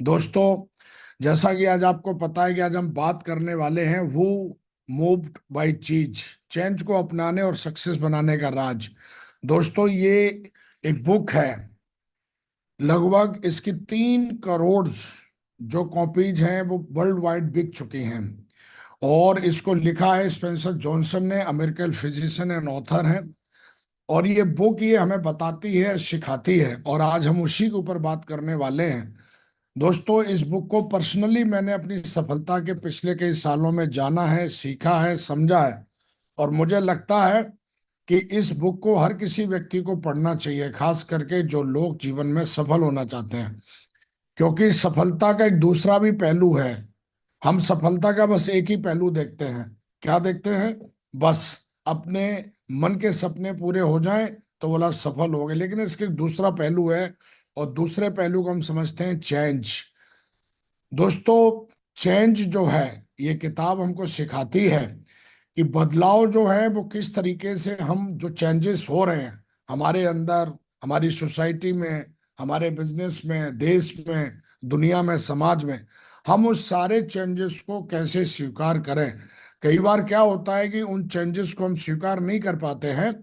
दोस्तों, जैसा कि आज आपको पता है कि आज हम बात करने वाले हैं वो मूव्ड बाय चेंज, चेंज को अपनाने और सक्सेस बनाने का राज। दोस्तों, ये एक बुक है। लगभग इसकी 3 करोड़ जो कॉपीज हैं वो वर्ल्ड वाइड बिक चुकी हैं। और इसको लिखा है स्पेंसर जॉनसन ने, अमेरिकन फिजिशियन एंड ऑथर है। और ये बुक ये हमें बताती है, सिखाती है, और आज हम उसी के ऊपर बात करने वाले हैं। दोस्तों, इस बुक को पर्सनली मैंने अपनी सफलता के पिछले कई सालों में जाना है, सीखा है, समझा है। और मुझे लगता है कि इस बुक को हर किसी व्यक्ति को पढ़ना चाहिए, खास करके जो लोग जीवन में सफल होना चाहते हैं। क्योंकि सफलता का एक दूसरा भी पहलू है। हम सफलता का बस एक ही पहलू देखते हैं। क्या देखते हैं? बस अपने मन के सपने पूरे हो जाएं तो बोला सफल हो गए, लेकिन इसके एक दूसरा पहलू है। और दूसरे पहलू को हम समझते हैं चेंज। दोस्तों, चेंज जो है, ये किताब हमको सिखाती है कि बदलाव जो है वो किस तरीके से हम जो चेंजेस हो रहे हैं हमारे अंदर, हमारी सोसाइटी में, हमारे बिजनेस में, देश में, दुनिया में, समाज में, हम उस सारे चेंजेस को कैसे स्वीकार करें। कई बार क्या होता है कि उन चेंजेस को हम स्वीकार नहीं कर पाते हैं,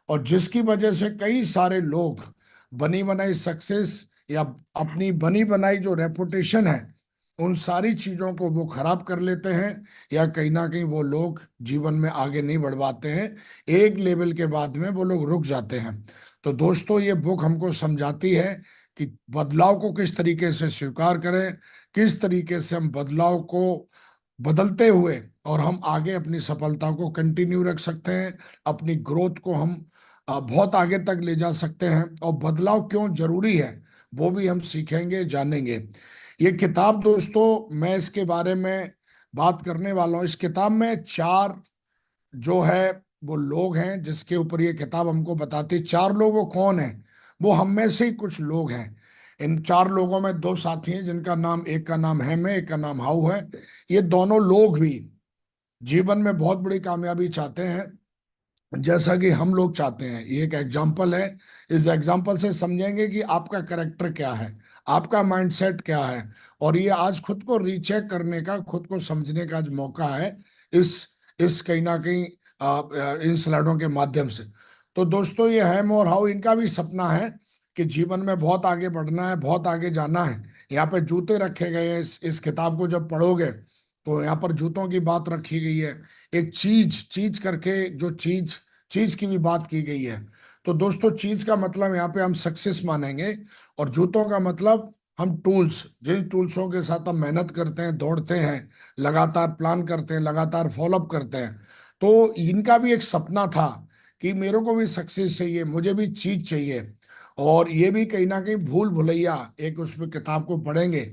और जिसकी वजह से कई सारे लोग बनी बनाई सक्सेस या अपनी बनी बनाई जो रेपुटेशन है, उन सारी चीजों को वो खराब कर लेते हैं। या कहीं ना कहीं वो लोग जीवन में आगे नहीं बढ़ पाते हैं। एक लेवल के बाद में वो लोग रुक जाते हैं। तो दोस्तों, ये बुक हमको समझाती है कि बदलाव को किस तरीके से स्वीकार करें, किस तरीके से हम बदलाव को बदलते हुए और हम आगे अपनी सफलता को कंटिन्यू रख सकते हैं। अपनी ग्रोथ को हम बहुत आगे तक ले जा सकते हैं। और बदलाव क्यों जरूरी है वो भी हम सीखेंगे, जानेंगे। ये किताब दोस्तों, मैं इसके बारे में बात करने वाला हूँ। इस किताब में 4 जो है वो लोग हैं जिसके ऊपर ये किताब हमको बताती है। 4 लोग वो कौन है? वो हम में से ही कुछ लोग हैं। इन 4 लोगों में 2 साथी हैं जिनका नाम, एक का नाम हैम है, एक का नाम हाउ है। ये दोनों लोग भी जीवन में बहुत बड़ी कामयाबी चाहते हैं, जैसा कि हम लोग चाहते हैं। ये एक एग्जाम्पल है। इस एग्जाम्पल से समझेंगे कि आपका करेक्टर क्या है, आपका माइंडसेट क्या है। और ये आज खुद को रीचेक करने का, खुद को समझने का आज मौका है, इस इस कहीं ना कहीं इन स्लाइडों के माध्यम से। तो दोस्तों, ये हैम और हाउ, इनका भी सपना है कि जीवन में बहुत आगे बढ़ना है, बहुत आगे जाना है। यहाँ पे जूते रखे गए हैं। इस किताब को जब पढ़ोगे तो यहाँ पर जूतों की बात रखी गई है। एक चीज चीज करके जो चीज चीज की भी बात की गई है। तो दोस्तों, चीज का मतलब यहाँ पे हम सक्सेस मानेंगे। और जूतों का मतलब हम टूल्स, जिन टूल्सों के साथ हम मेहनत करते हैं, दौड़ते हैं, लगातार प्लान करते हैं, लगातार फॉलोअप करते हैं। तो इनका भी एक सपना था कि मेरे को भी सक्सेस चाहिए, मुझे भी चीज चाहिए। और ये भी कहीं ना कहीं भूल भुलैया एक उसमें किताब को पढ़ेंगे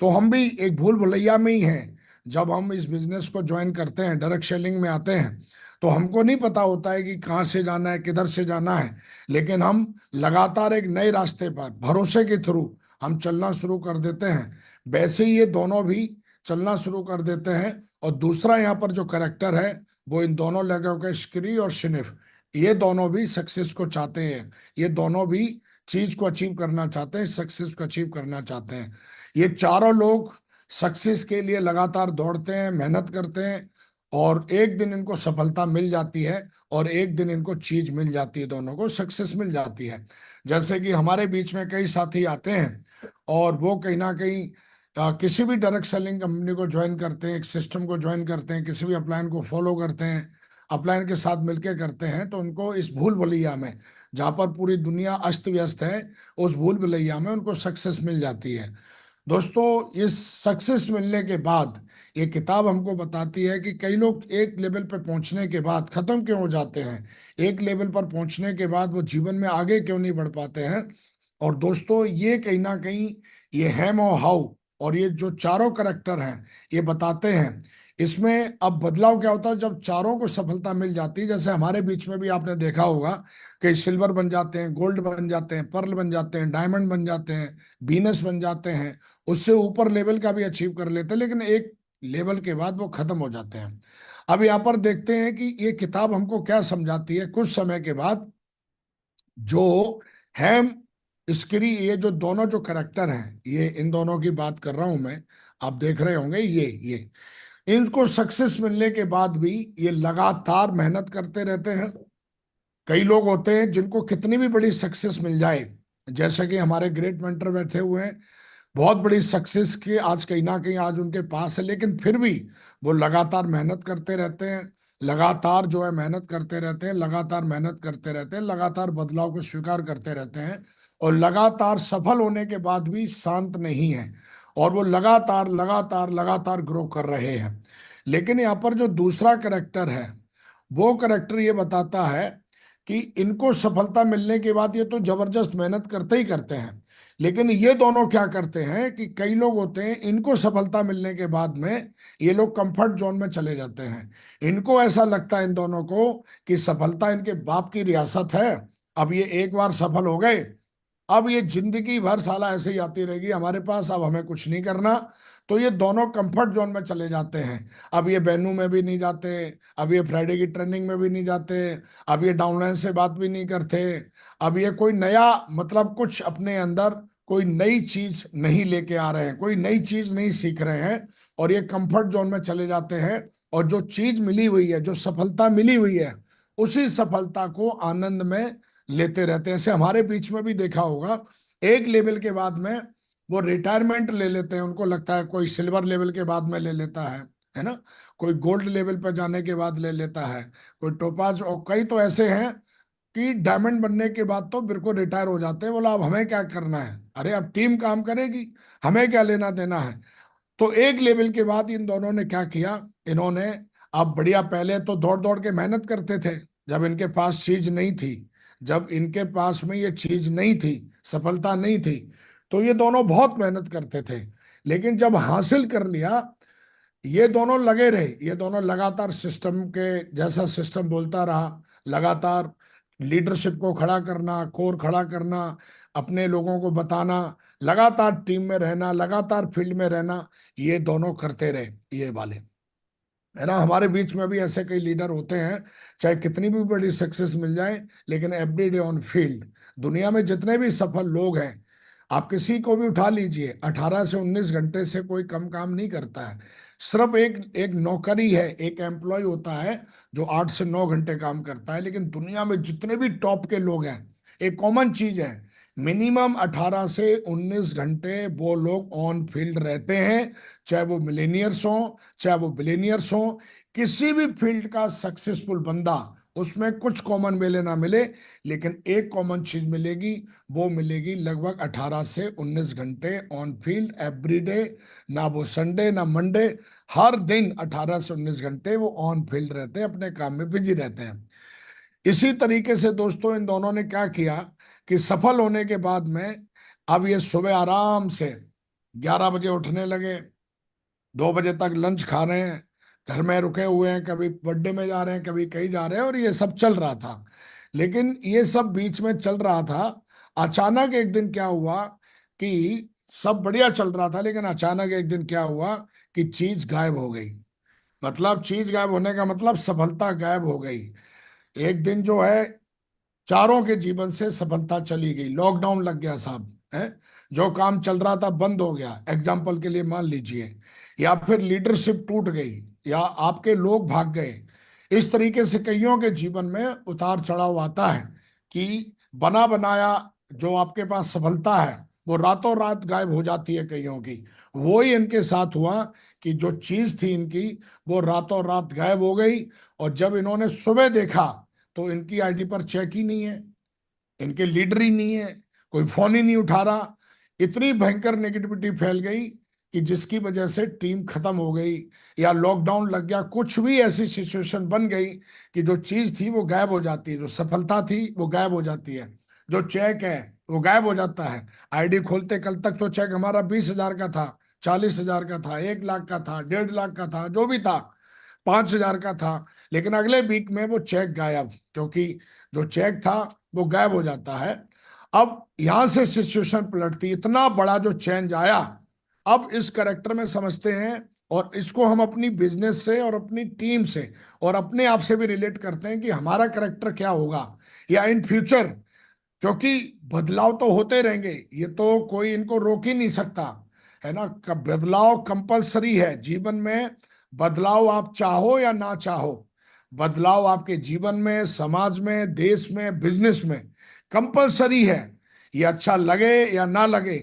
तो हम भी एक भूल भुलैया में ही हैं। जब हम इस बिजनेस को ज्वाइन करते हैं, डायरेक्ट सेलिंग में आते हैं, तो हमको नहीं पता होता है कि कहाँ से जाना है, किधर से जाना है। लेकिन हम लगातार एक नए रास्ते पर भरोसे के थ्रू हम चलना शुरू कर देते हैं। वैसे ही ये दोनों भी चलना शुरू कर देते हैं। और दूसरा यहाँ पर जो करेक्टर है, वो इन दोनों लोगों के, स्क्री और शिनिफ, ये दोनों भी सक्सेस को चाहते हैं। ये दोनों भी चीज को अचीव करना चाहते हैं, सक्सेस को अचीव करना चाहते हैं। ये चारों लोग सक्सेस के लिए लगातार दौड़ते हैं, मेहनत करते हैं। और एक दिन इनको सफलता मिल जाती है, और एक दिन इनको चीज मिल जाती है, दोनों को सक्सेस मिल जाती है। जैसे कि हमारे बीच में कई साथी आते हैं और वो कहीं ना कहीं किसी भी डायरेक्ट सेलिंग कंपनी को ज्वाइन करते हैं, एक सिस्टम को ज्वाइन करते हैं, किसी भी अपलाइन को फॉलो करते हैं, अपलाइन के साथ मिलकर करते हैं, तो उनको इस भूल भुलैया में, जहाँ पर पूरी दुनिया अस्त व्यस्त है, उस भूल भुलैया में उनको सक्सेस मिल जाती है। दोस्तों, इस सक्सेस मिलने के बाद ये किताब हमको बताती है कि कई लोग एक लेवल पर पहुंचने के बाद खत्म क्यों हो जाते हैं, एक लेवल पर पहुंचने के बाद वो जीवन में आगे क्यों नहीं बढ़ पाते हैं। और दोस्तों, ये कहीं ना कहीं ये हैम और हाउ और ये जो चारों करेक्टर हैं, ये बताते हैं। इसमें अब बदलाव क्या होता है जब चारों को सफलता मिल जाती है। जैसे हमारे बीच में भी आपने देखा होगा कि सिल्वर बन जाते हैं, गोल्ड बन जाते हैं, पर्ल बन जाते हैं, डायमंड बन जाते हैं, बीनस बन जाते हैं, उससे ऊपर लेवल का भी अचीव कर लेते हैं, लेकिन एक लेवल के बाद वो खत्म हो जाते हैं। अब यहाँ पर देखते हैं कि ये किताब हमको क्या समझाती है। कुछ समय के बाद जो हैम स्क्री, ये जो दोनों जो करेक्टर हैं, ये इन दोनों की बात कर रहा हूं मैं, आप देख रहे होंगे ये इनको सक्सेस मिलने के बाद भी ये लगातार मेहनत करते रहते हैं। कई लोग होते हैं जिनको कितनी भी बड़ी सक्सेस मिल जाए, जैसे कि हमारे ग्रेट मेंटर बैठे हुए हैं, बहुत बड़ी सक्सेस की आज कहीं ना कहीं आज उनके पास है, लेकिन फिर भी वो लगातार मेहनत करते रहते हैं, लगातार जो है मेहनत करते रहते हैं, लगातार मेहनत करते रहते हैं, लगातार बदलाव को स्वीकार करते रहते हैं, और लगातार सफल होने के बाद भी शांत नहीं है, और वो लगातार लगातार लगातार ग्रो कर रहे हैं। लेकिन यहाँ पर जो दूसरा करेक्टर है, वो करेक्टर ये बताता है कि इनको सफलता मिलने के बाद ये तो जबरदस्त मेहनत करते ही करते हैं, लेकिन ये दोनों क्या करते हैं कि कई लोग होते हैं, इनको सफलता मिलने के बाद में ये लोग कंफर्ट जोन में चले जाते हैं। इनको ऐसा लगता है इन दोनों को कि सफलता इनके बाप की रियासत है, अब ये एक बार सफल हो गए, अब ये जिंदगी भर साला ऐसे ही आती रहेगी हमारे पास, अब हमें कुछ नहीं करना। तो ये दोनों कंफर्ट जोन में चले जाते हैं। अब ये वेन्यू में भी नहीं जाते, अब ये फ्राइडे की ट्रेनिंग में भी नहीं जाते, अब ये डाउनलाइन से बात भी नहीं करते, अब ये कोई नया मतलब कुछ अपने अंदर कोई नई चीज नहीं लेके आ रहे हैं, कोई नई चीज नहीं सीख रहे हैं, और ये कंफर्ट जोन में चले जाते हैं। और जो चीज मिली हुई है, जो सफलता मिली हुई है, उसी सफलता को आनंद में लेते रहते हैं। ऐसे हमारे बीच में भी देखा होगा, एक लेवल के बाद में वो रिटायरमेंट ले लेते हैं, उनको लगता है कोई सिल्वर लेवल के बाद में ले लेता है ना, कोई गोल्ड लेवल पर जाने के बाद ले लेता है, कोई टोपाज, और कई तो ऐसे हैं कि डायमंड बनने के बाद तो बिल्कुल रिटायर हो जाते हैं। बोला अब हमें क्या करना है, अरे अब टीम काम करेगी, हमें क्या लेना देना है। तो एक लेवल के बाद इन दोनों ने क्या किया, इन्होंने अब बढ़िया, पहले तो दौड़ दौड़ के मेहनत करते थे, जब इनके पास चीज नहीं थी, जब इनके पास में ये चीज नहीं थी, सफलता नहीं थी, तो ये दोनों बहुत मेहनत करते थे। लेकिन जब हासिल कर लिया, ये दोनों लगे रहे, ये दोनों लगातार सिस्टम के जैसा सिस्टम बोलता रहा, लगातार लीडरशिप को खड़ा करना, कोर खड़ा करना, अपने लोगों को बताना, लगातार टीम में रहना, लगातार फील्ड में रहना, ये दोनों करते रहे ये वाले, है ना। हमारे बीच में भी ऐसे कई लीडर होते हैं, चाहे कितनी भी बड़ी सक्सेस मिल जाए, लेकिन एवरीडे ऑन फील्ड। दुनिया में जितने भी सफल लोग हैं, आप किसी को भी उठा लीजिए, 18 से 19 घंटे से कोई कम काम नहीं करता है। सिर्फ एक एक नौकरी है, एक एम्प्लॉय होता है जो 8 से 9 घंटे काम करता है। लेकिन दुनिया में जितने भी टॉप के लोग हैं, एक कॉमन चीज है, मिनिमम 18 से 19 घंटे वो लोग ऑन फील्ड रहते हैं। चाहे वो मिलेनियर्स हों, चाहे वो बिलेनियर्स हों, किसी भी फील्ड का सक्सेसफुल बंदा, उसमें कुछ कॉमन मिले ना मिले, लेकिन एक कॉमन चीज मिलेगी, वो मिलेगी लगभग 18 से 19 घंटे ऑन फील्ड एवरी डे। ना वो संडे ना मंडे, हर दिन 18 से 19 घंटे वो ऑन फील्ड रहते हैं, अपने काम में बिजी रहते हैं। इसी तरीके से दोस्तों इन दोनों ने क्या किया कि सफल होने के बाद में अब ये सुबह आराम से 11 बजे उठने लगे, 2 बजे तक लंच खा रहे हैं, घर में रुके हुए हैं, कभी बर्थडे में जा रहे हैं, कभी कहीं जा रहे हैं, और ये सब चल रहा था। लेकिन ये सब बीच में चल रहा था, अचानक एक दिन क्या हुआ कि सब बढ़िया चल रहा था, लेकिन अचानक एक दिन क्या हुआ कि चीज गायब हो गई। मतलब चीज गायब होने का मतलब सफलता गायब हो गई। एक दिन जो है चारों के जीवन से सफलता चली गई, लॉकडाउन लग गया साहब, है। जो काम चल रहा था बंद हो गया, एग्जाम्पल के लिए मान लीजिए, या फिर लीडरशिप टूट गई, या आपके लोग भाग गए। इस तरीके से कईयों के जीवन में उतार चढ़ाव आता है कि बना बनाया जो आपके पास सफलता है, वो रातों रात गायब हो जाती है कईयों की। वो ही इनके साथ हुआ कि जो चीज थी इनकी, वो रातों रात गायब हो गई। और जब इन्होंने सुबह देखा, तो इनकी आईडी पर चेक ही नहीं है, इनके लीडर ही नहीं है, कोई फोन ही नहीं उठा रहा। इतनी भयंकर नेगेटिविटी फैल गई कि जिसकी वजह से टीम खत्म हो गई, या लॉकडाउन लग गया, कुछ भी ऐसी सिचुएशन बन गई कि जो चीज थी वो गायब हो जाती है, जो सफलता थी वो गायब हो जाती है, जो चेक है वो गायब हो जाता है। आईडी खोलते कल तक तो चेक हमारा 20,000 का था, 40,000 का था, 1 लाख का था, 1.5 लाख का था, जो भी था, 5,000 का था। लेकिन अगले वीक में वो चेक गायब, क्योंकि जो चेक था वो गायब हो जाता है। अब यहां से सिचुएशन पलटती, इतना बड़ा जो चेंज आया। अब इस करेक्टर में समझते हैं, और इसको हम अपनी बिजनेस से और अपनी टीम से और अपने आप से भी रिलेट करते हैं कि हमारा करेक्टर क्या होगा, या इन फ्यूचर क्योंकि बदलाव तो होते रहेंगे, ये तो कोई इनको रोक ही नहीं सकता, है ना। बदलाव कंपलसरी है जीवन में। बदलाव आप चाहो या ना चाहो, बदलाव आपके जीवन में, समाज में, देश में, बिजनेस में कंपलसरी है। ये अच्छा लगे या ना लगे,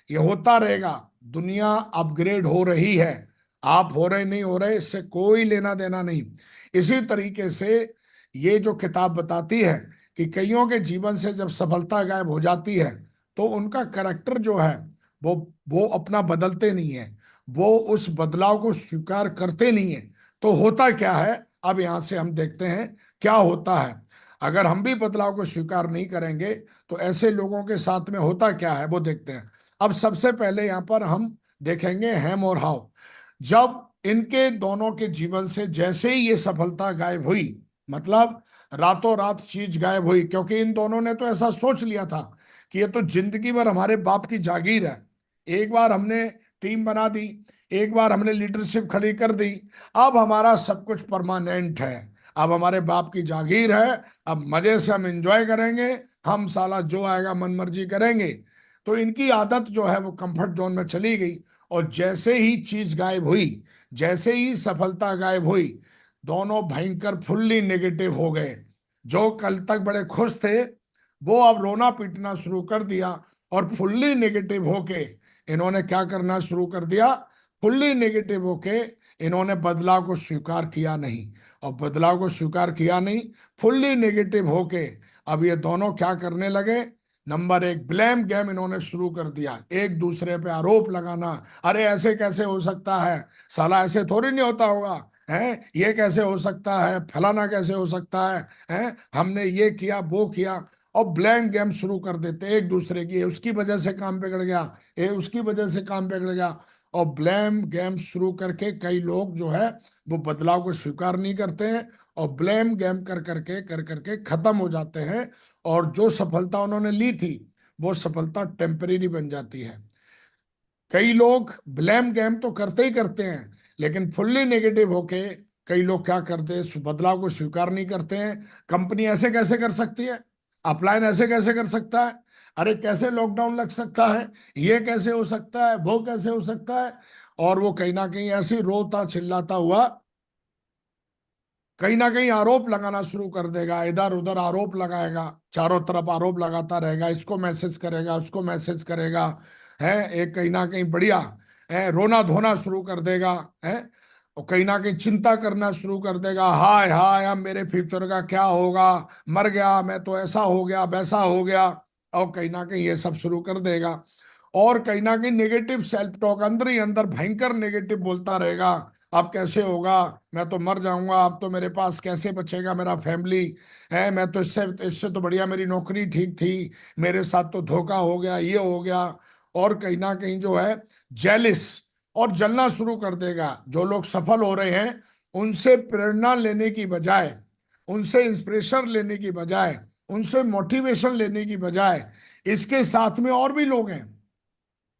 ये होता रहेगा। दुनिया अपग्रेड हो रही है, आप हो रहे नहीं हो रहे इससे कोई लेना देना नहीं। इसी तरीके से ये जो किताब बताती है कि कईयों के जीवन से जब सफलता गायब हो जाती है तो उनका करैक्टर जो है वो वो अपना बदलते नहीं है, वो उस बदलाव को स्वीकार करते नहीं है। तो होता क्या है, अब यहां से हम देखते हैं क्या होता है। अगर हम भी बदलाव को स्वीकार नहीं करेंगे तो ऐसे लोगों के साथ में होता क्या है वो देखते हैं। अब सबसे पहले यहां पर हम देखेंगे हैम और हाव। जब इनके दोनों के जीवन से जैसे ही ये सफलता गायब हुई, मतलब रातों रात चीज गायब हुई, क्योंकि इन दोनों ने तो ऐसा सोच लिया था कि ये तो जिंदगी भर हमारे बाप की जागीर है। एक बार हमने टीम बना दी, एक बार हमने लीडरशिप खड़ी कर दी, अब हमारा सब कुछ परमानेंट है, अब हमारे बाप की जागीर है, अब मजे से हम एंजॉय करेंगे, हम साला जो आएगा मनमर्जी करेंगे। तो इनकी आदत जो है वो कंफर्ट जोन में चली गई। और जैसे ही चीज गायब हुई, जैसे ही सफलता गायब हुई, दोनों भयंकर फुल्ली नेगेटिव हो गए। जो कल तक बड़े खुश थे वो अब रोना पीटना शुरू कर दिया। और फुल्ली नेगेटिव होके इन्होंने क्या करना शुरू कर दिया, फुल्ली नेगेटिव होके इन्होंने बदलाव को स्वीकार किया नहीं। और बदलाव को स्वीकार किया नहीं, फुल्ली नेगेटिव होके अब ये दोनों क्या करने लगे, नंबर एक ब्लेम गेम इन्होंने शुरू कर दिया, एक दूसरे पे आरोप लगाना। अरे ऐसे कैसे हो सकता है, साला ऐसे थोड़ी नहीं होता होगा, है ये कैसे हो सकता है, फलाना कैसे हो सकता है हमने ये किया वो किया। और ब्लेम गेम शुरू कर देते एक दूसरे की, ये उसकी वजह से काम बिगड़ गया, ये उसकी वजह से काम बिगड़ गया। और ब्लेम गेम शुरू करके कई लोग जो है वो बदलाव को स्वीकार नहीं करते हैं, और ब्लेम गेम कर करके खत्म हो जाते हैं। और जो सफलता उन्होंने ली थी वो सफलता टेम्परेरी बन जाती है। कई लोग ब्लेम गेम तो करते ही करते हैं, लेकिन फुल्ली नेगेटिव होके कई लोग क्या करते हैं, बदलाव को स्वीकार नहीं करते हैं। कंपनी ऐसे कैसे कर सकती है, अपलाइन ऐसे कैसे कर सकता है, अरे कैसे लॉकडाउन लग सकता है, ये कैसे हो सकता है, वो कैसे हो सकता है। और वो कहीं ना कहीं ऐसे ही रोता चिल्लाता हुआ कहीं ना कहीं आरोप लगाना शुरू कर देगा, इधर उधर आरोप लगाएगा, चारों तरफ आरोप लगाता रहेगा, इसको मैसेज करेगा, उसको मैसेज करेगा, है एक कहीं ना कहीं बढ़िया है रोना धोना शुरू कर देगा, है और कहीं ना कहीं चिंता करना शुरू कर देगा, हाय हाय अब मेरे फ्यूचर का क्या होगा, मर गया मैं तो, ऐसा हो गया वैसा हो गया। और कहीं ना कहीं ये सब शुरू कर देगा। और कहीं ना कहीं नेगेटिव सेल्फ टॉक अंदर ही अंदर भयंकर नेगेटिव बोलता रहेगा, अब कैसे होगा, मैं तो मर जाऊंगा, अब तो मेरे पास कैसे बचेगा मेरा फैमिली, है मैं तो इससे इससे तो बढ़िया मेरी नौकरी ठीक थी, मेरे साथ तो धोखा हो गया, ये हो गया। और कहीं ना कहीं जो है जेलिस और जलना शुरू कर देगा। जो लोग सफल हो रहे हैं उनसे प्रेरणा लेने की बजाय, उनसे इंस्पिरेशन लेने की बजाय, उनसे मोटिवेशन लेने की बजाय, इसके साथ में और भी लोग हैं,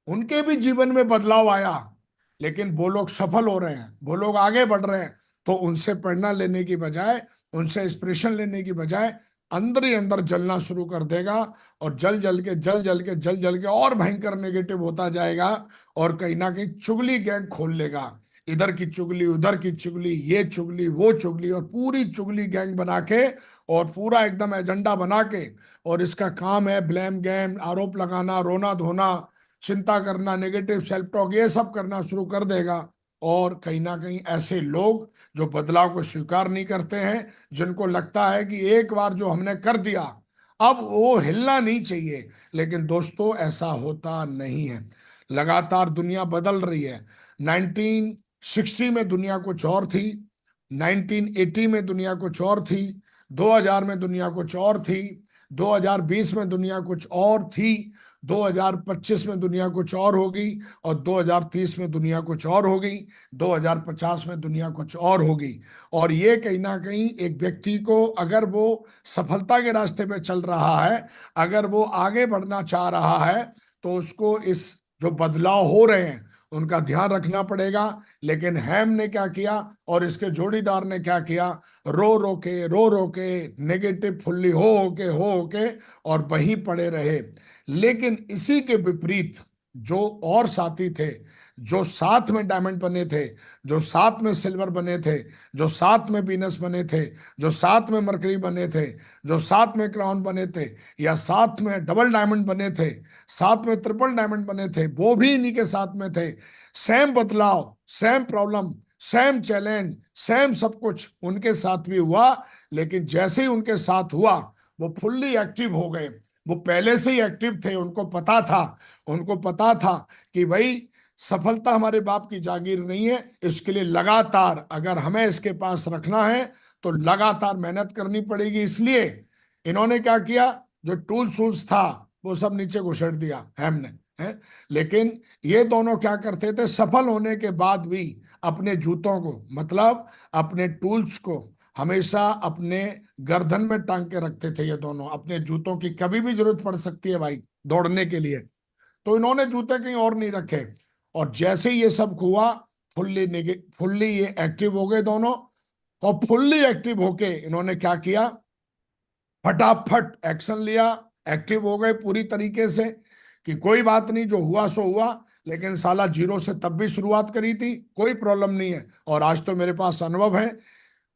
उनके भी जीवन में बदलाव आया, लेकिन वो लोग सफल हो रहे हैं, वो लोग आगे बढ़ रहे हैं। तो उनसे प्रेरणा लेने की बजाय, उनसे इंस्पिरेशन लेने की बजाय अंदर ही अंदर जलना शुरू कर देगा। और जल जल के जल जल के जल जल के और भयंकर नेगेटिव होता जाएगा। और कहीं ना कहीं चुगली गैंग खोल लेगा, इधर की चुगली, उधर की चुगली, ये चुगली वो चुगली, और पूरी चुगली गैंग बना के और पूरा एकदम एजेंडा बना के। और इसका काम है ब्लेम गेम, आरोप लगाना, रोना धोना, चिंता करना, नेगेटिव सेल्फ टॉक, ये सब करना शुरू कर देगा। और कहीं ना कहीं ऐसे लोग जो बदलाव को स्वीकार नहीं करते हैं, जिनको लगता है कि एक बार जो हमने कर दिया अब वो हिलना नहीं चाहिए, लेकिन दोस्तों ऐसा होता नहीं है। लगातार दुनिया बदल रही है। 1960 में दुनिया कुछ और थी, 1980 में दुनिया कुछ और थी, 2000 में दुनिया कुछ और थी, 2020 में दुनिया कुछ और थी, 2025 में दुनिया कुछ और होगी, और 2030 में दुनिया कुछ और होगी, 2050 में दुनिया कुछ और होगी। और ये कहीं ना कहीं एक व्यक्ति को अगर वो सफलता के रास्ते पे चल रहा है, अगर वो आगे बढ़ना चाह रहा है, तो उसको इस जो बदलाव हो रहे हैं उनका ध्यान रखना पड़ेगा। लेकिन हैम ने क्या किया और इसके जोड़ीदार ने क्या किया, रो रो के नेगेटिव फुल्ली हो के और वहीं पड़े रहे। लेकिन इसी के विपरीत जो और साथी थे, जो साथ में डायमंड बने थे, जो साथ में सिल्वर बने थे, जो साथ में वीनस बने थे, जो साथ में मरकरी बने थे, जो साथ में क्राउन बने थे, या साथ में डबल डायमंड बने थे, साथ में ट्रिपल डायमंड बने थे, वो भी इन्हीं के साथ में थे। सेम बदलाव, same problem, same challenge, same सब कुछ उनके साथ भी हुआ। लेकिन जैसे ही उनके साथ हुआ वो फुल्ली एक्टिव हो गए। वो पहले से ही एक्टिव थे, उनको पता था कि भाई सफलता हमारे बाप की जागीर नहीं है। इसके लिए लगातार अगर हमें इसके पास रखना है तो लगातार मेहनत करनी पड़ेगी। इसलिए इन्होंने क्या किया, जो टूल्स वूल्स था वो सब नीचे घुसेड़ दिया हमने, है। लेकिन ये दोनों क्या करते थे, सफल होने के बाद भी अपने जूतों को, मतलब अपने टूल्स को हमेशा अपने गर्दन में टांग के रखते थे। ये दोनों अपने जूतों की कभी भी जरूरत पड़ सकती है भाई दौड़ने के लिए, तो इन्होंने जूते कहीं और नहीं रखे। और जैसे ही ये सब हुआ, फुल्ली ये एक्टिव हो गए दोनों। और फुल्ली एक्टिव होके इन्होंने क्या किया, फटाफट एक्शन लिया। एक्टिव हो गए पूरी तरीके से कि कोई बात नहीं, जो हुआ सो हुआ। लेकिन साला जीरो से तब भी शुरुआत करी थी, कोई प्रॉब्लम नहीं है, और आज तो मेरे पास अनुभव है।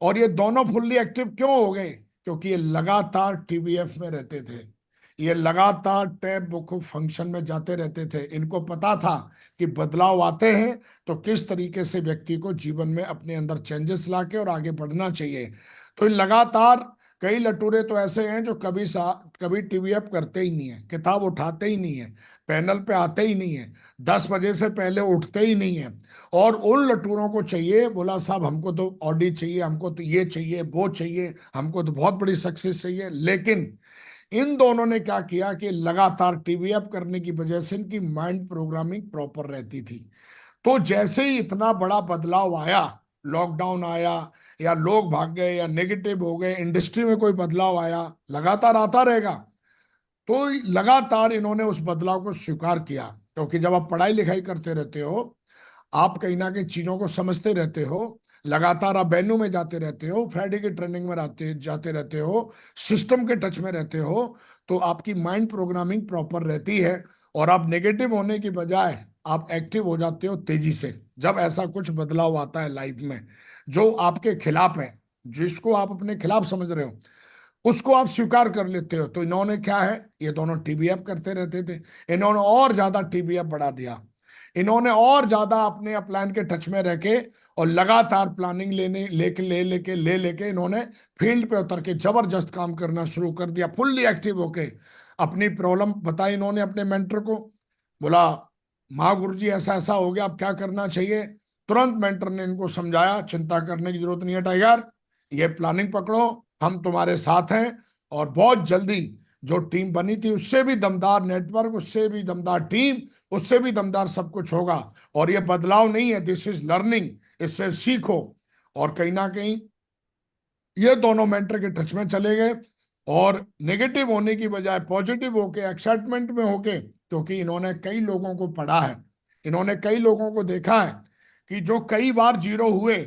और ये दोनों फुल्ली एक्टिव क्यों हो गए, क्योंकि ये लगातार टीबीएफ में रहते थे। ये लगातार टैब बुक फंक्शन में जाते रहते थे। इनको पता था कि बदलाव आते हैं तो किस तरीके से व्यक्ति को जीवन में अपने अंदर चेंजेस लाके और आगे बढ़ना चाहिए। तो ये लगातार, कई लटूरे तो ऐसे हैं जो कभी टीवीएफ करते ही नहीं है, किताब उठाते ही नहीं है, पैनल पे आते ही नहीं है, 10 बजे से पहले उठते ही नहीं है। और उन लटूरों को चाहिए, बोला साहब हमको तो ऑडी चाहिए, हमको तो ये चाहिए, वो चाहिए, हमको तो बहुत बड़ी सक्सेस चाहिए। लेकिन इन दोनों ने क्या किया कि लगातार टीवी अप करने की वजह से इनकी माइंड प्रोग्रामिंग प्रॉपर रहती थी। तो जैसे ही इतना बड़ा बदलाव आया, लॉकडाउन आया, या लोग भाग गए, या नेगेटिव हो गए, इंडस्ट्री में कोई बदलाव आया, लगातार आता रहेगा। तो लगातार इन्होंने उस बदलाव को स्वीकार किया। क्योंकि जब आप पढ़ाई लिखाई करते रहते हो, आप कहीं ना कहीं चीजों को समझते रहते हो, लगातार आप वेन्यू में जाते रहते हो, फ्राइडे की ट्रेनिंग में जाते रहते हो, सिस्टम के टच में रहते हो, तो आपकी माइंड प्रोग्रामिंग प्रॉपर रहती है। और आप नेगेटिव होने की बजाय आप एक्टिव हो जाते हो तेजी से, जब ऐसा कुछ बदलाव आता है लाइफ में जो आपके खिलाफ है, जिसको आप अपने खिलाफ समझ रहे हो, उसको आप स्वीकार कर लेते हो। तो इन्होंने क्या है, ये दोनों टीबीएफ करते रहते थे, इन्होंने और ज्यादा टीबीएफ बढ़ा दिया। इन्होंने और ज्यादा अपने प्लान के टच में रह के और लगातार प्लानिंग लेने लेके ले लेके ले लेके इन्होंने फील्ड पे उतर के जबरदस्त काम करना शुरू कर दिया। फुल्ली एक्टिव होके अपनी प्रॉब्लम बताई इन्होंने अपने मेंटर को। बोला महागुरु जी ऐसा ऐसा हो गया, अब क्या करना चाहिए। तुरंत मेंटर ने इनको समझाया, चिंता करने की जरूरत नहीं है टाइगर, ये प्लानिंग पकड़ो, हम तुम्हारे साथ हैं। और बहुत जल्दी जो टीम बनी थी, उससे भी दमदार नेटवर्क, उससे भी दमदार टीम, उससे भी दमदार सब कुछ होगा। और ये बदलाव नहीं है, दिस इज लर्निंग, इससे सीखो। और कहीं ना कहीं ये दोनों मेंटर के टच में चले गए, और नेगेटिव होने की बजाय पॉजिटिव होके, एक्साइटमेंट में होके, क्योंकि इन्होंने कई लोगों को पढ़ा है, इन्होंने कई लोगों को देखा है कि जो कई बार जीरो हुए,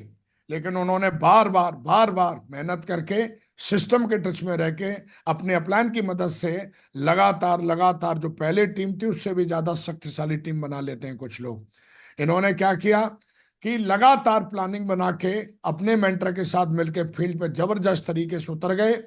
लेकिन उन्होंने बार बार मेहनत करके, सिस्टम के टच में रह के, अपने अपलाइन की मदद से लगातार लगातार जो पहले टीम थी उससे भी ज्यादा शक्तिशाली टीम बना लेते हैं कुछ लोग। इन्होंने क्या किया कि लगातार प्लानिंग बना के अपने मेंटर के साथ मिलकर फील्ड पे जबरदस्त तरीके से उतर गए।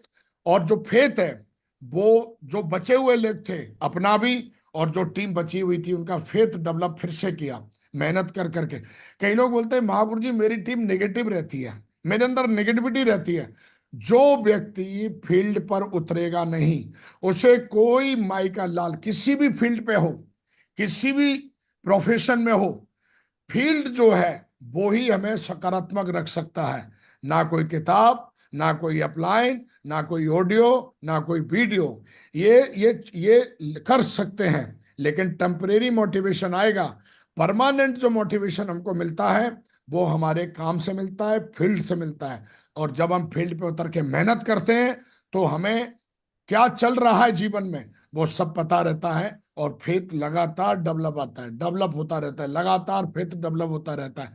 और जो फेथ है, वो जो बचे हुए लोग थे अपना भी, और जो टीम बची हुई थी उनका फेथ डेवलप फिर से किया, मेहनत कर करके। कई लोग बोलते हैं महागुरु जी मेरी टीम नेगेटिव रहती है, मेरे अंदर नेगेटिविटी रहती है। जो व्यक्ति फील्ड पर उतरेगा नहीं, उसे कोई माई का लाल किसी भी फील्ड पे हो, किसी भी प्रोफेशन में हो, फील्ड जो है वो ही हमें सकारात्मक रख सकता है। ना कोई किताब, ना कोई अपलाइन, ना कोई ऑडियो, ना कोई वीडियो। ये कर सकते हैं, लेकिन टेम्परेरी मोटिवेशन आएगा। परमानेंट जो मोटिवेशन हमको मिलता है वो हमारे काम से मिलता है, फील्ड से मिलता है। और जब हम फील्ड पे उतर के मेहनत करते हैं तो हमें क्या चल रहा है जीवन में वो सब पता रहता है। और फेथ लगातार डेवलप आता है, डेवलप होता रहता है, लगातार फेथ डेवलप होता रहता है।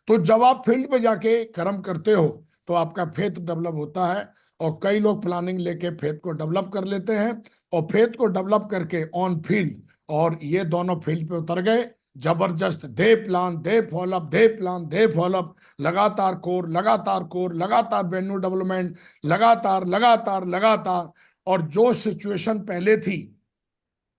तो जब आप फील्ड में जाके कर्म करते हो तो आपका फेथ डेवलप होता है। और कई लोग प्लानिंग लेके फेथ को डेवलप कर लेते हैं, और फेथ को डेवलप करके ऑन फील्ड, और ये दोनों फील्ड पे उतर गए। जबरदस्त, दे प्लान दे फॉलोअप, दे प्लान दे फॉलोअप, लगातार कोर, लगातार कोर, लगातार वेन्यू डेवलपमेंट, लगातार लगातार लगातार। और जो सिचुएशन पहले थी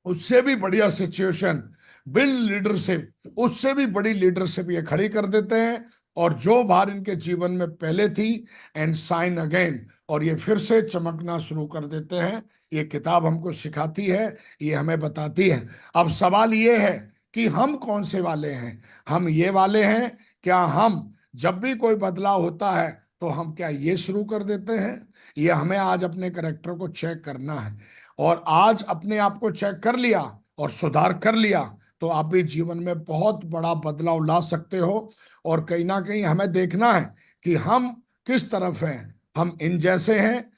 उससे भी बढ़िया सिचुएशन, बिल्ड लीडरशिप, उससे भी बड़ी लीडरशिप ये खड़ी कर देते हैं। और जो बार इनके जीवन में पहले थी, एंड साइन अगेन, और ये फिर से चमकना शुरू कर देते हैं। ये किताब हमको सिखाती है, ये हमें बताती है। अब सवाल ये है कि हम कौन से वाले हैं? हम ये वाले हैं, क्या हम जब भी कोई बदलाव होता है तो हम क्या ये शुरू कर देते हैं? ये हमें आज अपने करेक्टर को चेक करना है। और आज अपने आप को चेक कर लिया और सुधार कर लिया तो आप भी जीवन में बहुत बड़ा बदलाव ला सकते हो। और कहीं ना कहीं हमें देखना है कि हम किस तरफ हैं, हम इन जैसे हैं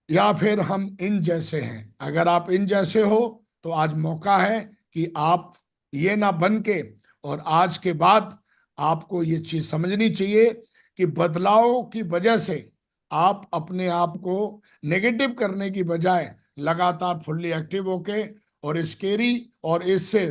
या फिर हम इन जैसे हैं। अगर आप इन जैसे हो तो आज मौका है कि आप ये ना बन के, और आज के बाद आपको ये चीज समझनी चाहिए कि बदलाव की वजह से आप अपने आप को नेगेटिव करने की बजाय लगातार फुल्ली एक्टिव होके, और स्केरी और इससे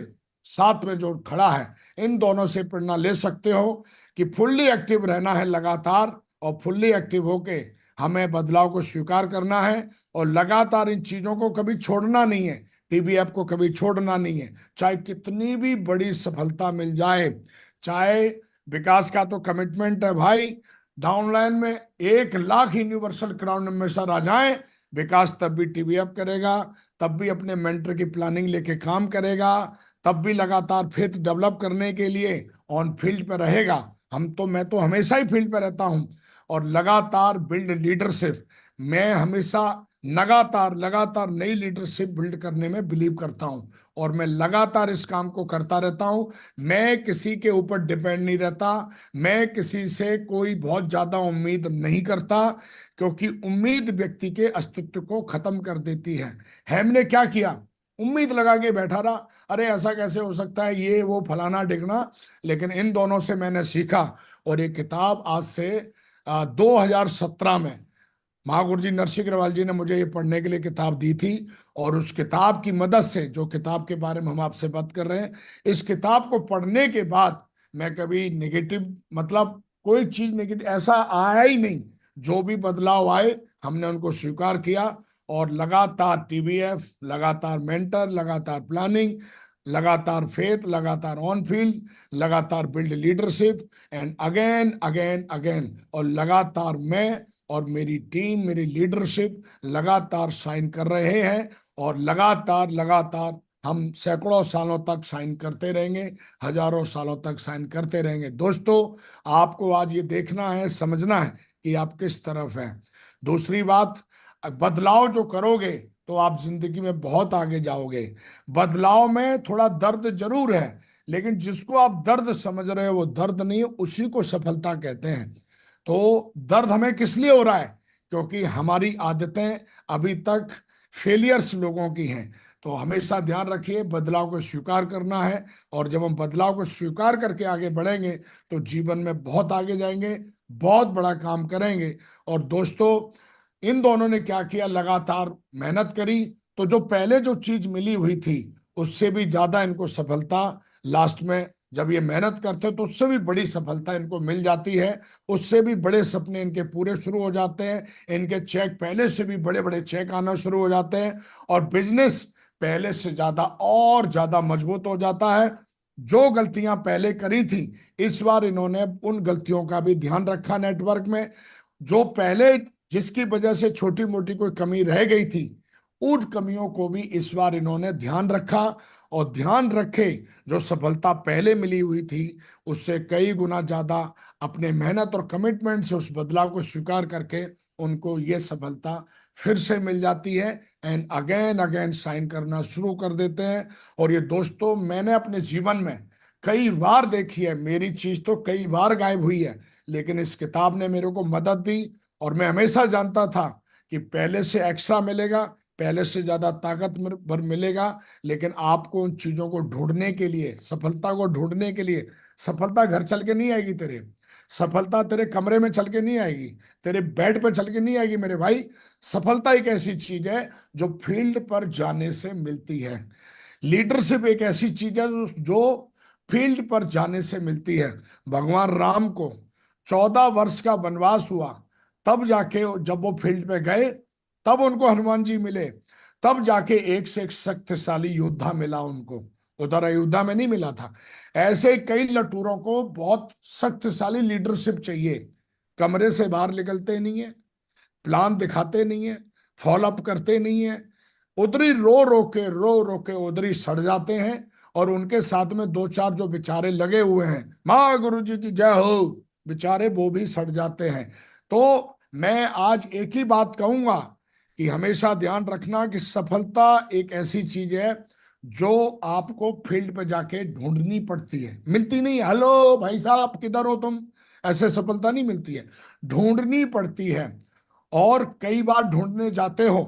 साथ में जो खड़ा है, इन दोनों से प्रेरणा ले सकते हो कि फुल्ली एक्टिव रहना है लगातार, और फुल्ली एक्टिव होके हमें बदलाव को स्वीकार करना है, और लगातार इन चीजों को कभी छोड़ना नहीं है। टीबीएफ को कभी छोड़ना नहीं है, चाहे कितनी भी बड़ी सफलता मिल जाए। चाहे विकास का तो कमिटमेंट है भाई, डाउनलाइन में 1 लाख यूनिवर्सल क्राउन एम्बेसडर आ जाए, विकास तब भी टीबीएफ करेगा, तब भी अपने मेंटर की प्लानिंग लेके काम करेगा, तब भी लगातार फेथ डेवलप करने के लिए ऑन फील्ड पे रहेगा। मैं तो हमेशा ही फील्ड पे रहता हूं। और लगातार बिल्ड लीडरशिप, मैं हमेशा लगातार लगातार नई लीडरशिप बिल्ड करने में बिलीव करता हूं, और मैं लगातार इस काम को करता रहता हूं। मैं किसी के ऊपर डिपेंड नहीं रहता, मैं किसी से कोई बहुत ज्यादा उम्मीद नहीं करता, क्योंकि उम्मीद व्यक्ति के अस्तित्व को खत्म कर देती है। हमने क्या किया? उम्मीद लगा के बैठा रहा, अरे ऐसा कैसे हो सकता है, ये वो फलाना डिगना। लेकिन इन दोनों से मैंने सीखा, और ये किताब आज से 2017 में महागुरु जी नरसिंह अग्रवाल जी ने मुझे ये पढ़ने के लिए किताब दी थी। और उस किताब की मदद से, जो किताब के बारे में हम आपसे बात कर रहे हैं, इस किताब को पढ़ने के बाद मैं कभी नेगेटिव, मतलब कोई चीज नेगेटिव ऐसा आया ही नहीं। जो भी बदलाव आए हमने उनको स्वीकार किया, और लगातार टीवीएफ, लगातार मेंटर, लगातार प्लानिंग, लगातार फेथ, लगातार ऑन फील्ड, लगातार build leadership, and again again again. और लगातार मैं और मेरी टीम, मेरी लीडरशिप लगातार साइन कर रहे हैं, और लगातार लगातार हम सैकड़ों सालों तक साइन करते रहेंगे, हजारों सालों तक साइन करते रहेंगे। दोस्तों, आपको आज ये देखना है, समझना है कि आप किस तरफ हैं। दूसरी बात, बदलाव जो करोगे तो आप जिंदगी में बहुत आगे जाओगे। बदलाव में थोड़ा दर्द जरूर है, लेकिन जिसको आप दर्द समझ रहे हो वो दर्द नहीं है, उसी को सफलता कहते हैं। तो दर्द हमें किस लिए हो रहा है? क्योंकि हमारी आदतें अभी तक फेलियर्स लोगों की हैं। तो हमेशा ध्यान रखिए, बदलाव को स्वीकार करना है, और जब हम बदलाव को स्वीकार करके आगे बढ़ेंगे तो जीवन में बहुत आगे जाएंगे, बहुत बड़ा काम करेंगे। और दोस्तों, इन दोनों ने क्या किया? लगातार मेहनत करी, तो जो पहले जो चीज मिली हुई थी उससे भी ज्यादा इनको सफलता लास्ट में, जब ये मेहनत करते हैं तो उससे भी बड़ी सफलता इनको मिल जाती है। उससे भी बड़े सपने इनके पूरे शुरू हो जाते हैं, इनके चेक पहले से भी बड़े बड़े चेक आना शुरू हो जाते हैं, और बिजनेस पहले से ज्यादा और ज्यादा मजबूत हो जाता है। जो गलतियां पहले करी थी, इस बार इन्होंने उन गलतियों का भी ध्यान रखा नेटवर्क में। जो पहले जिसकी वजह से छोटी मोटी कोई कमी रह गई थी, उन कमियों को भी इस बार इन्होंने ध्यान रखा, और ध्यान रखे। जो सफलता पहले मिली हुई थी उससे कई गुना ज्यादा अपने मेहनत और कमिटमेंट से उस बदलाव को स्वीकार करके उनको ये सफलता फिर से मिल जाती है, एंड अगेन अगेन साइन करना शुरू कर देते हैं। और ये दोस्तों, मैंने अपने जीवन में कई बार देखी है, मेरी चीज तो कई बार गायब हुई है, लेकिन इस किताब ने मेरे को मदद दी। और मैं हमेशा जानता था कि पहले से एक्स्ट्रा मिलेगा, पहले से ज्यादा ताकतवर मिलेगा। लेकिन आपको उन चीजों को ढूंढने के लिए, सफलता को ढूंढने के लिए, सफलता घर चल के नहीं आएगी तेरे, सफलता तेरे कमरे में चल के नहीं आएगी, तेरे बेड पे चल के नहीं आएगी मेरे भाई। सफलता एक ऐसी चीज है जो फील्ड पर जाने से मिलती है। लीडरशिप एक ऐसी चीज है जो फील्ड पर जाने से मिलती है। भगवान राम को 14 वर्ष का वनवास हुआ, तब जाके जब वो फील्ड पे गए, तब उनको हनुमान जी मिले, तब जाके एक से एक शक्तिशाली योद्धा मिला उनको। उधर अयोध्या में नहीं मिला था। ऐसे ही कई लटूरों को बहुत शक्तिशाली लीडरशिप चाहिए। कमरे से बाहर निकलते नहीं है, प्लान दिखाते नहीं है, फॉलो अप करते नहीं है, उधरी रो रो के उधरी सड़ जाते हैं। और उनके साथ में दो चार जो बेचारे लगे हुए हैं, माँ गुरु जी की जय हो, बेचारे वो भी सड़ जाते हैं। तो मैं आज एक ही बात कहूंगा कि हमेशा ध्यान रखना कि सफलता एक ऐसी चीज है जो आपको फील्ड पे जाके ढूंढनी पड़ती है, मिलती नहीं है। हेलो भाई साहब किधर हो तुम, ऐसे सफलता नहीं मिलती है, ढूंढनी पड़ती है। और कई बार ढूंढने जाते हो,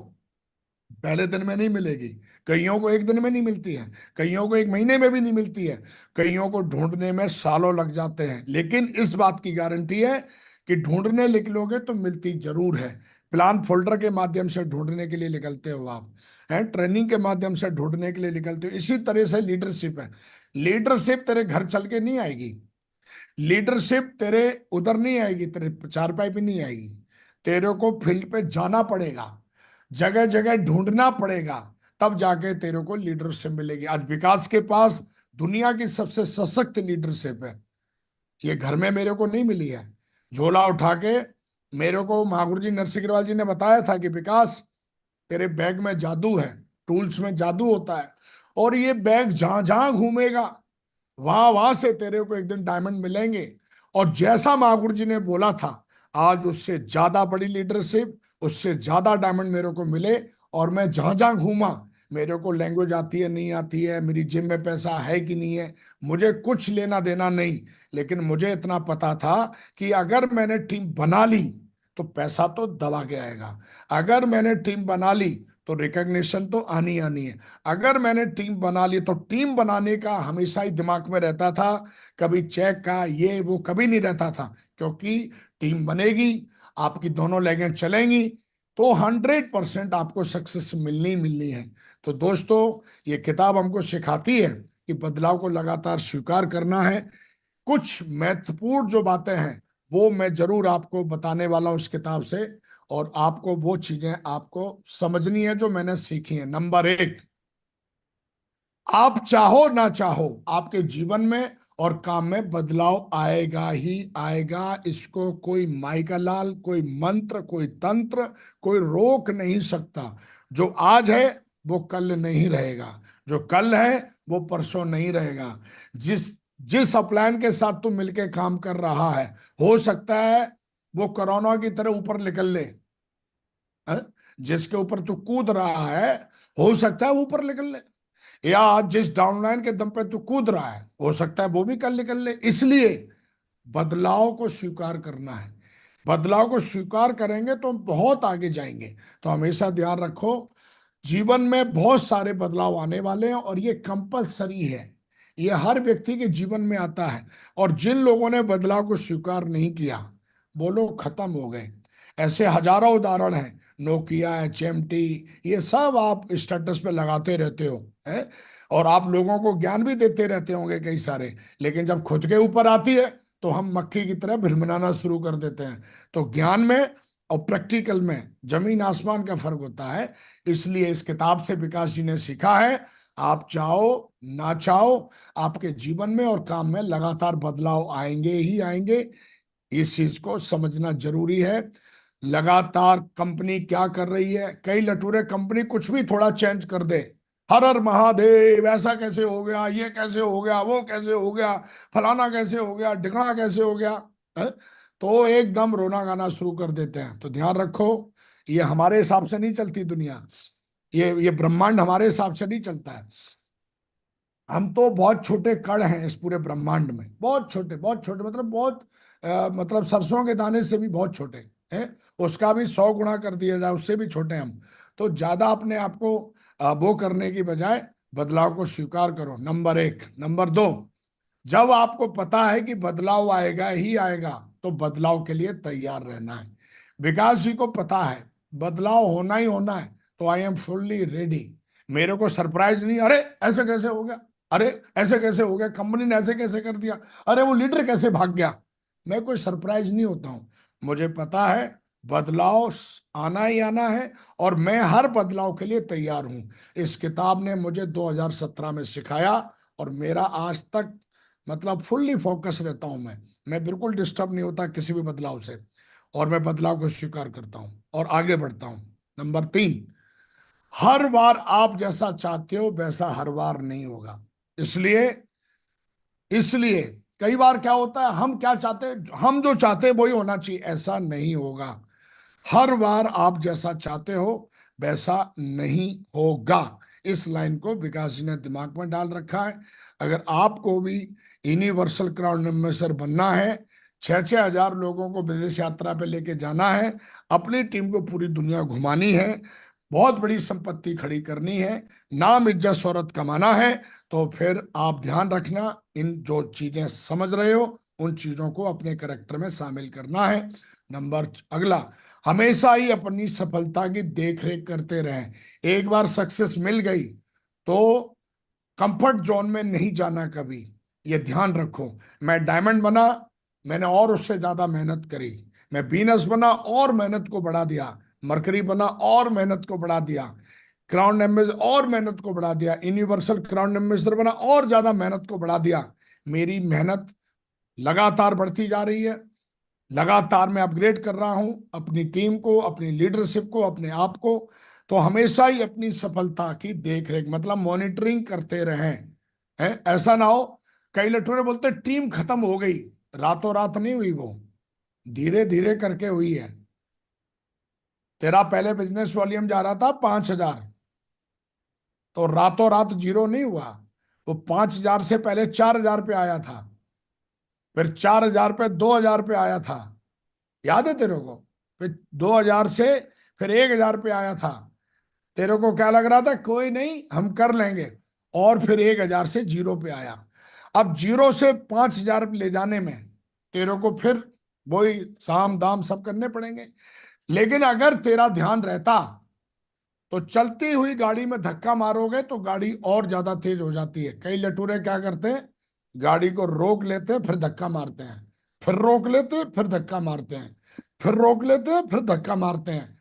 पहले दिन में नहीं मिलेगी, कईयों को एक दिन में नहीं मिलती है, कईयों को एक महीने में भी नहीं मिलती है, कईयों को ढूंढने में सालों लग जाते हैं। लेकिन इस बात की गारंटी है कि ढूंढने निकलोगे तो मिलती जरूर है। प्लान फोल्डर के माध्यम से ढूंढने के लिए निकलते हो आप, हैं, ट्रेनिंग के माध्यम से ढूंढने के लिए निकलते हो। इसी तरह से लीडरशिप है। लीडरशिप तेरे घर चल के नहीं आएगी, लीडरशिप तेरे उधर नहीं आएगी, तेरे चारपाई पे नहीं आएगी। तेरे को फील्ड पे जाना पड़ेगा, जगह जगह ढूंढना पड़ेगा, तब जाके तेरे को लीडरशिप मिलेगी। आज विकास के पास दुनिया की सबसे सशक्त लीडरशिप है। ये घर में मेरे को नहीं मिली है। झोला उठा के मेरे को महागुरु जी नरसिंह अग्रवाल जी ने बताया था कि विकास, तेरे बैग में जादू है, टूल्स में जादू होता है, और ये बैग जहां जहां घूमेगा वहां वहां से तेरे को एक दिन डायमंड मिलेंगे। और जैसा महागुरु जी ने बोला था, आज उससे ज्यादा बड़ी लीडरशिप, उससे ज्यादा डायमंड मेरे को मिले। और मैं जहां जहां घूमा, मेरे को लैंग्वेज आती है नहीं आती है, मेरी जिम में पैसा है कि नहीं है, मुझे कुछ लेना देना नहीं। लेकिन मुझे इतना पता था कि अगर मैंने टीम बना ली तो पैसा तो दबा के आएगा, अगर मैंने टीम बना ली तो रिकग्निशन तो आनी आनी है, अगर मैंने टीम बना ली तो टीम बनाने का हमेशा ही दिमाग में रहता था। कभी चेक का ये वो कभी नहीं रहता था, क्योंकि टीम बनेगी, आपकी दोनों लेगें चलेंगी, तो 100% आपको सक्सेस मिलनी मिलनी है। तो दोस्तों, ये किताब हमको सिखाती है कि बदलाव को लगातार स्वीकार करना है। कुछ महत्वपूर्ण जो बातें हैं वो मैं जरूर आपको बताने वाला हूं इस किताब से, और आपको वो चीजें आपको समझनी है जो मैंने सीखी है। नंबर 1, आप चाहो ना चाहो आपके जीवन में और काम में बदलाव आएगा ही आएगा। इसको कोई माइका लाल, कोई मंत्र, कोई तंत्र, कोई रोक नहीं सकता। जो आज है वो कल नहीं रहेगा, जो कल है वो परसों नहीं रहेगा। जिस जिस अपलाइन के साथ तू मिलके काम कर रहा है, हो सकता है वो कोरोना की तरह ऊपर निकल ले, है? जिसके ऊपर तू कूद रहा है, हो सकता है वो ऊपर निकल ले। या जिस डाउनलाइन के दम पे तू कूद रहा है, हो सकता है वो भी कल निकल ले। इसलिए बदलाव को स्वीकार करना है। बदलाव को स्वीकार करेंगे तो हम बहुत आगे जाएंगे। तो हमेशा ध्यान रखो, जीवन में बहुत सारे बदलाव आने वाले हैं और ये कंपलसरी है, ये हर व्यक्ति के जीवन में आता है। और जिन लोगों ने बदलाव को स्वीकार नहीं किया, वो लोग खत्म हो गए। ऐसे हजारों उदाहरण हैं, नोकिया, एचएमटी, ये सब आप स्टेटस पे लगाते रहते हो, है? और आप लोगों को ज्ञान भी देते रहते होंगे कई सारे, लेकिन जब खुद के ऊपर आती है तो हम मक्खी की तरह भिनभिनाना शुरू कर देते हैं। तो ज्ञान में और प्रैक्टिकल में जमीन आसमान का फर्क होता है। इसलिए इस किताब से विकास जी ने सीखा है, आप चाहो ना चाहो आपके जीवन में और काम में लगातार बदलाव आएंगे ही आएंगे। इस चीज को समझना जरूरी है। लगातार कंपनी क्या कर रही है, कई लटूरे कंपनी कुछ भी थोड़ा चेंज कर दे, हर हर महादेव, ऐसा कैसे हो गया, ये कैसे हो गया, वो कैसे हो गया, फलाना कैसे हो गया, ढिकना कैसे हो गया, है? तो एकदम रोना गाना शुरू कर देते हैं। तो ध्यान रखो, ये हमारे हिसाब से नहीं चलती दुनिया, ये ब्रह्मांड हमारे हिसाब से नहीं चलता है। हम तो बहुत छोटे कण हैं इस पूरे ब्रह्मांड में, बहुत छोटे मतलब बहुत मतलब सरसों के दाने से भी बहुत छोटे हैं। उसका भी 100 गुणा कर दिया जाए, उससे भी छोटे हम। तो ज्यादा अपने आप को वो करने की बजाय बदलाव को स्वीकार करो, नंबर एक। नंबर दो, जब आपको पता है कि बदलाव आएगा ही आएगा, तो बदलाव के लिए तैयार रहना है। विकास जी को पता है बदलाव होना ही होना है, तो आई एम फुल्ली रेडी। मेरे को सरप्राइज नहीं, अरे ऐसे कैसे हो गया, अरे ऐसे कैसे हो गया, कंपनी ने ऐसे कैसे कर दिया, अरे वो लीडर कैसे भाग गया, मैं कोई सरप्राइज नहीं होता हूं। मुझे पता है बदलाव आना ही आना है, और मैं हर बदलाव के लिए तैयार हूं। इस किताब ने मुझे 2017 में सिखाया, और मेरा आज तक मतलब फुल्ली फोकस रहता हूं मैं बिल्कुल डिस्टर्ब नहीं होता किसी भी बदलाव से, और मैं बदलाव को स्वीकार करता हूं और आगे बढ़ता हूं। नंबर तीन, हर बार आप जैसा चाहते हो वैसा हर बार नहीं होगा। इसलिए इसलिए कई बार क्या होता है, हम क्या चाहते हैं, हम जो चाहते हैं वही होना चाहिए, ऐसा नहीं होगा। हर बार आप जैसा चाहते हो वैसा नहीं होगा। इस लाइन को विकास जी ने दिमाग में डाल रखा है। अगर आपको भी यूनिवर्सल क्राउन एम्बेसडर बनना है, 6-6 हजार लोगों को विदेश यात्रा पे लेके जाना है, अपनी टीम को पूरी दुनिया घुमानी है, बहुत बड़ी संपत्ति खड़ी करनी है, नाम इज्जत शोहरत कमाना है, तो फिर आप ध्यान रखना, इन जो चीजें समझ रहे हो उन चीजों को अपने करेक्टर में शामिल करना है। नंबर अगला, हमेशा ही अपनी सफलता की देखरेख करते रहें। एक बार सक्सेस मिल गई तो कंफर्ट जोन में नहीं जाना कभी, ये ध्यान रखो। मैं डायमंड बना, मैंने और उससे ज्यादा मेहनत करी। मैं वीनस बना और मेहनत को बढ़ा दिया। मरकरी बना और मेहनत को बढ़ा दिया। क्राउन एम्बेसडर और मेहनत को बढ़ा दिया। यूनिवर्सल क्राउन एम्बेसडर बना और ज्यादा मेहनत को बढ़ा दिया। मेरी मेहनत लगातार बढ़ती जा रही है, लगातार मैं अपग्रेड कर रहा हूं अपनी टीम को, अपनी लीडरशिप को, अपने आप को। तो हमेशा ही अपनी सफलता की देखरेख मतलब मॉनिटरिंग करते रहें। है ऐसा ना हो, कई लठुरे बोलते टीम खत्म हो गई, रातों रात नहीं हुई, वो धीरे धीरे करके हुई है। तेरा पहले बिजनेस वॉल्यूम जा रहा था 5,000, तो रातों रात जीरो नहीं हुआ। वो 5,000 से पहले 4,000 पे आया था, फिर 4,000 पे 2,000 पे आया था, याद है तेरे को? फिर 2,000 से फिर 1,000 पे आया था। तेरे को क्या लग रहा था, कोई नहीं हम कर लेंगे, और फिर 1,000 से जीरो पे आया। अब जीरो से 5,000 ले जाने में तेरे को फिर वही साम दाम सब करने पड़ेंगे। लेकिन अगर तेरा ध्यान रहता तो चलती हुई गाड़ी में धक्का मारोगे तो गाड़ी और ज्यादा तेज हो जाती है। कई लटूरे क्या करते हैं, गाड़ी को रोक लेते हैं फिर धक्का मारते हैं, फिर रोक लेते हैं फिर धक्का मारते हैं, फिर रोक लेते हैं फिर धक्का मारते हैं।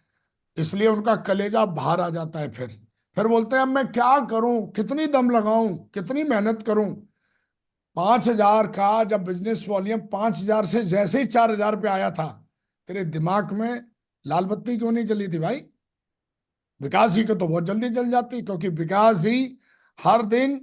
इसलिए उनका कलेजा बाहर आ जाता है। फिर बोलते हैं अब मैं क्या करूं, कितनी दम लगाऊं, कितनी मेहनत करूं। 5,000 का जब बिजनेस वॉल्यूम 5,000 से जैसे ही 4,000 पे आया था, तेरे दिमाग में लाल बत्ती क्यों नहीं चली थी भाई? विकास जी को तो बहुत जल्दी चल जाती, क्योंकि विकास जी हर दिन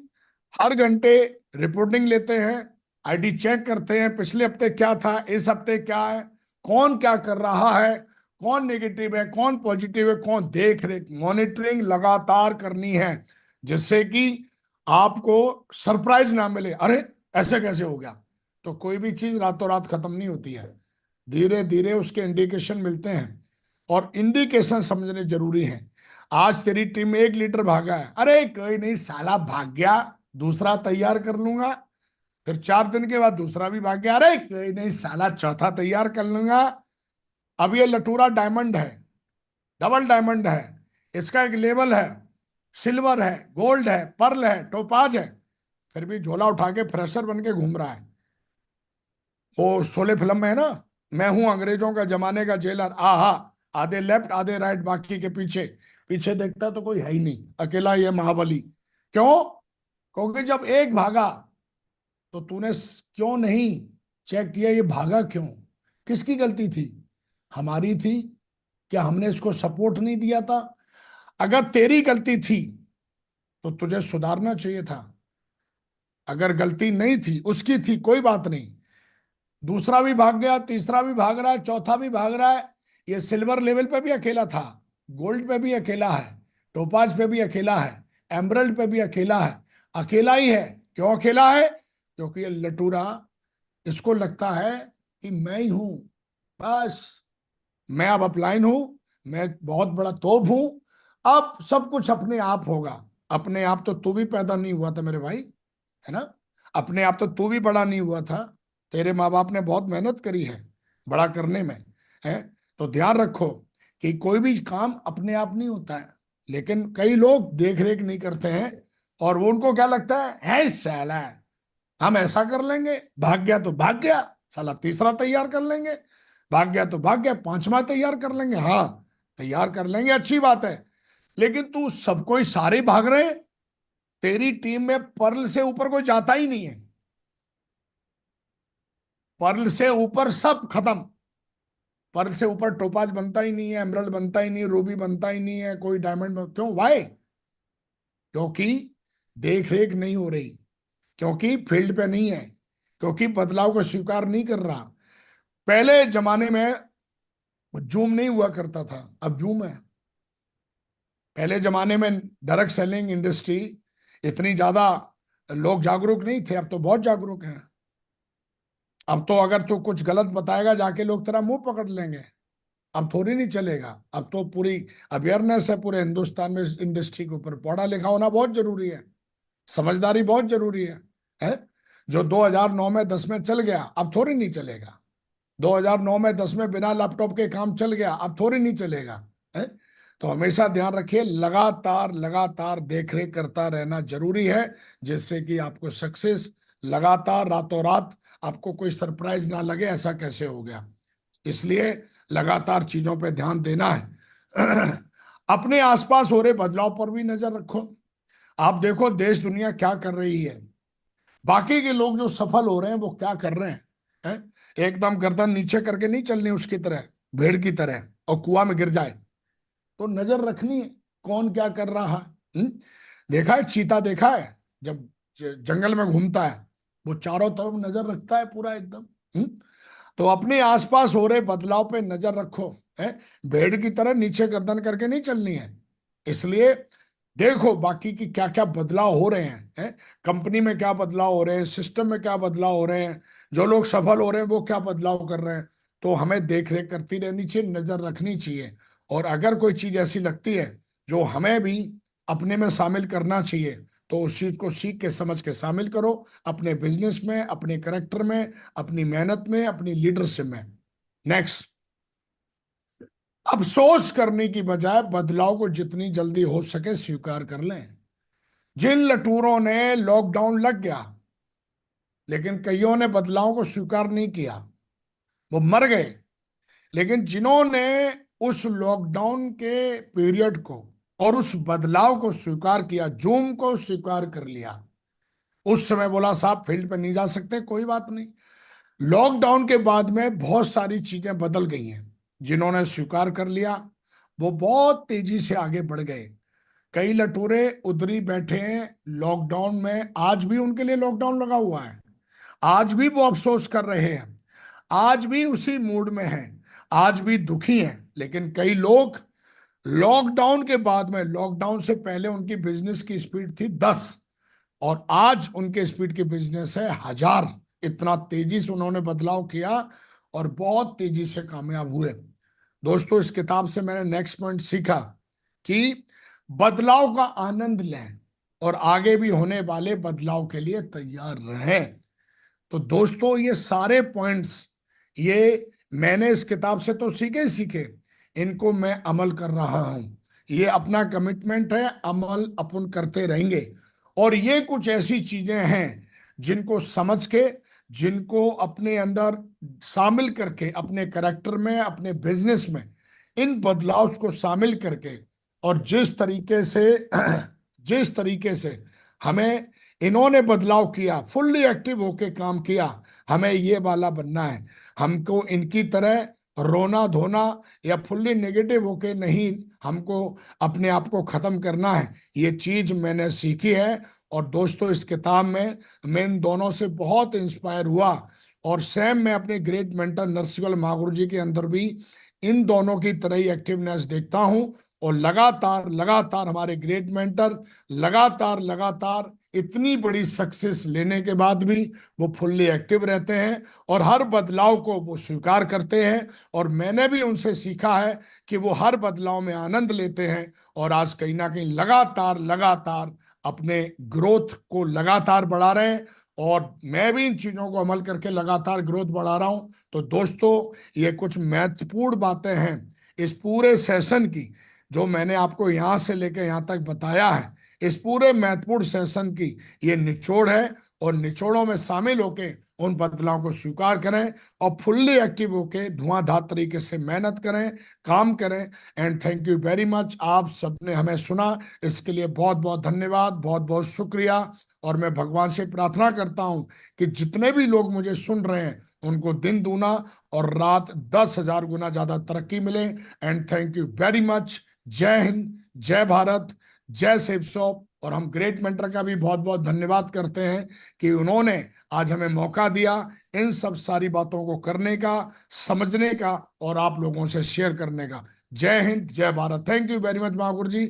हर घंटे रिपोर्टिंग लेते हैं, आईडी चेक करते हैं, पिछले हफ्ते क्या था, इस हफ्ते क्या है, कौन क्या कर रहा है, कौन नेगेटिव है, कौन पॉजिटिव है, कौन देख रेख, मॉनिटरिंग लगातार करनी है, जिससे कि आपको सरप्राइज ना मिले, अरे ऐसे कैसे हो गया। तो कोई भी चीज रातों रात खत्म नहीं होती है, धीरे धीरे उसके इंडिकेशन मिलते हैं, और इंडिकेशन समझने जरूरी हैं। आज तेरी टीम में एक लीडर भागा है, अरे कोई नहीं साला भाग गया, दूसरा तैयार कर लूंगा। फिर 4 दिन के बाद दूसरा भी भाग गया, अरे कोई नहीं साला चौथा तैयार कर लूंगा। अब ये लटूरा डायमंड है, डबल डायमंड है, इसका एक लेवल है, सिल्वर है, गोल्ड है, पर्ल है, टोपाज है, फिर भी झोला उठा के फ्रेशर बन के घूम रहा है। वो शोले फिल्म में है ना, मैं हूं अंग्रेजों का जमाने का जेलर, आहा, आधे लेफ्ट आधे राइट बाकी के पीछे, पीछे देखता तो कोई है ही नहीं, अकेला ये महाबली। क्यों? क्योंकि जब एक भागा तो तूने क्यों नहीं चेक किया ये भागा क्यों, किसकी गलती थी? हमारी थी। क्या हमने इसको सपोर्ट नहीं दिया था? अगर तेरी गलती थी तो तुझे सुधारना चाहिए था। अगर गलती नहीं थी, उसकी थी, कोई बात नहीं, दूसरा भी भाग गया, तीसरा भी भाग रहा है, चौथा भी भाग रहा है। ये सिल्वर लेवल पे भी अकेला था, गोल्ड पे भी अकेला है, टोपाज पे भी अकेला है, एमरल्ड पे भी अकेला है। अकेला ही है। क्यों अकेला है? क्योंकि ये लटूरा, इसको लगता है कि मैं ही हूं, बस मैं अब अपलाइन हूं, मैं बहुत बड़ा तोप हूं, अब सब कुछ अपने आप होगा। अपने आप तो तू भी पैदा नहीं हुआ था मेरे भाई, है ना। अपने आप तो तू भी बड़ा नहीं हुआ था। तेरे माँ बाप ने बहुत मेहनत करी है बड़ा करने में, है। तो ध्यान रखो कि कोई भी काम अपने आप नहीं होता है। लेकिन कई लोग देख रेख नहीं करते हैं, और वो उनको क्या लगता है साला हम ऐसा कर लेंगे, भाग गया तो भाग गया, साला तीसरा तैयार कर लेंगे, भाग गया तो भाग गया, पांचवा तैयार कर लेंगे। हाँ, तैयार कर लेंगे, अच्छी बात है। लेकिन तू सबको ही सारे भाग रहे हैं। तेरी टीम में पर्ल से ऊपर कोई जाता ही नहीं है। पर्ल से ऊपर सब खत्म। पर्ल से ऊपर टोपाज बनता ही नहीं है, एमरल्ड बनता ही नहीं, रूबी बनता ही नहीं है, कोई डायमंड क्यों, वाई? क्योंकि देख रेख नहीं हो रही, क्योंकि फील्ड पे नहीं है, क्योंकि बदलाव को स्वीकार नहीं कर रहा। पहले जमाने में जूम नहीं हुआ करता था, अब जूम है। पहले जमाने में डायरेक्ट सेलिंग इंडस्ट्री इतनी ज्यादा लोग जागरूक नहीं थे, अब तो बहुत जागरूक हैं। अब तो अगर तू कुछ गलत बताएगा जाके लोग तेरा मुंह पकड़ लेंगे। अब थोड़ी नहीं चलेगा, अब तो पूरी अवेयरनेस है पूरे हिंदुस्तान में इस इंडस्ट्री के ऊपर। पढ़ा लिखा होना बहुत जरूरी है, समझदारी बहुत जरूरी है। जो 2009 में 10 में चल गया अब थोड़ी नहीं चलेगा। 2009 में 10 में बिना लैपटॉप के काम चल गया, अब थोड़ी नहीं चलेगा, है। तो हमेशा ध्यान रखिए, लगातार लगातार देख रेख करता रहना जरूरी है, जिससे कि आपको सक्सेस लगातार रातों रात आपको कोई सरप्राइज ना लगे ऐसा कैसे हो गया। इसलिए लगातार चीजों पे ध्यान देना है। अपने आसपास हो रहे बदलाव पर भी नजर रखो। आप देखो देश दुनिया क्या कर रही है, बाकी के लोग जो सफल हो रहे हैं वो क्या कर रहे हैं? एकदम गर्दन नीचे करके नहीं चलनी उसकी तरह, भेड़ की तरह, और कुआं में गिर जाए। तो नजर रखनी है कौन क्या कर रहा है। देखा है चीता, देखा है जब जंगल में घूमता है, वो चारों तरफ नजर रखता है पूरा एकदम। तो अपने आसपास हो रहे बदलाव पे नजर रखो, है। भेड़ की तरह नीचे गर्दन करके नहीं चलनी है। इसलिए देखो बाकी की क्या क्या बदलाव हो रहे हैं, कंपनी में क्या बदलाव हो रहे हैं, सिस्टम में क्या बदलाव हो रहे हैं, जो लोग सफल हो रहे हैं वो क्या बदलाव कर रहे हैं। तो हमें देख रेख करती रहनी चाहिए, नजर रखनी चाहिए। और अगर कोई चीज ऐसी लगती है जो हमें भी अपने में शामिल करना चाहिए, तो उस चीज को सीख के समझ के शामिल करो, अपने बिजनेस में, अपने करेक्टर में, अपनी मेहनत में, अपनी लीडरशिप में। नेक्स्ट, अफसोस करने की बजाय बदलाव को जितनी जल्दी हो सके स्वीकार कर लें। जिन लटूरों ने लॉकडाउन लग गया लेकिन कईयों ने बदलाव को स्वीकार नहीं किया, वो मर गए। लेकिन जिन्होंने उस लॉकडाउन के पीरियड को और उस बदलाव को स्वीकार किया, जूम को स्वीकार कर लिया, उस समय बोला साहब फील्ड पे नहीं जा सकते, कोई बात नहीं। लॉकडाउन के बाद में बहुत सारी चीजें बदल गई हैं। जिन्होंने स्वीकार कर लिया वो बहुत तेजी से आगे बढ़ गए। कई लटूरे उधरी बैठे हैं लॉकडाउन में, आज भी उनके लिए लॉकडाउन लगा हुआ है, आज भी वो अफसोस कर रहे हैं, आज भी उसी मूड में हैं, आज भी दुखी हैं। लेकिन कई लोग लॉकडाउन के बाद में, लॉकडाउन से पहले उनकी बिजनेस की स्पीड थी 10, और आज उनके स्पीड की बिजनेस है 1000। इतना तेजी से उन्होंने बदलाव किया और बहुत तेजी से कामयाब हुए। दोस्तों इस किताब से मैंने नेक्स्ट पॉइंट सीखा कि बदलाव का आनंद लें और आगे भी होने वाले बदलाव के लिए तैयार रहें। तो दोस्तों ये सारे पॉइंट्स, ये मैंने इस किताब से तो सीखे ही सीखे, इनको मैं अमल कर रहा हूं। ये अपना कमिटमेंट है, अमल अपन करते रहेंगे। और ये कुछ ऐसी चीजें हैं जिनको समझ के, जिनको अपने अंदर शामिल करके, अपने करेक्टर में, अपने बिजनेस में इन बदलाव को शामिल करके, और जिस तरीके से जिस तरीके से हमें इन्होंने बदलाव किया, फुल्ली एक्टिव होके काम किया, हमें ये वाला बनना है। हमको इनकी तरह रोना धोना या फुल्ली नेगेटिव होके नहीं, हमको अपने आप को खत्म करना है। ये चीज मैंने सीखी है। और दोस्तों इस किताब में मैं इन दोनों से बहुत इंस्पायर हुआ, और सेम मैं अपने ग्रेट मेंटर नरसिंह महागुरु जी के अंदर भी इन दोनों की तरह ही एक्टिवनेस देखता हूं। और लगातार लगातार हमारे ग्रेट मेंटर लगातार लगातार इतनी बड़ी सक्सेस लेने के बाद भी वो फुल्ली एक्टिव रहते हैं और हर बदलाव को वो स्वीकार करते हैं। और मैंने भी उनसे सीखा है कि वो हर बदलाव में आनंद लेते हैं और आज कहीं ना कहीं लगातार लगातार अपने ग्रोथ को लगातार बढ़ा रहे हैं, और मैं भी इन चीजों को अमल करके लगातार ग्रोथ बढ़ा रहा हूं। तो दोस्तों, ये कुछ महत्वपूर्ण बातें हैं इस पूरे सेशन की, जो मैंने आपको यहां से लेकर यहां तक बताया है। इस पूरे महत्वपूर्ण सेशन की ये निचोड़ है, और निचोड़ों में शामिल होके उन बदलावों को स्वीकार करें और फुल्ली एक्टिव होके धुआंधार तरीके से मेहनत करें, काम करें। And thank you very much, आप सबने हमें सुना, इसके लिए बहुत बहुत धन्यवाद, बहुत बहुत शुक्रिया। और मैं भगवान से प्रार्थना करता हूं कि जितने भी लोग मुझे सुन रहे हैं उनको दिन दूना और रात 10,000 गुना ज्यादा तरक्की मिले। And thank you very much. जय हिंद, जय भारत, जय शिव शॉप। और हम ग्रेट मेंटर का भी बहुत बहुत धन्यवाद करते हैं कि उन्होंने आज हमें मौका दिया इन सब सारी बातों को करने का, समझने का और आप लोगों से शेयर करने का। जय हिंद, जय Bharat. Thank you very much Mahaguru ji.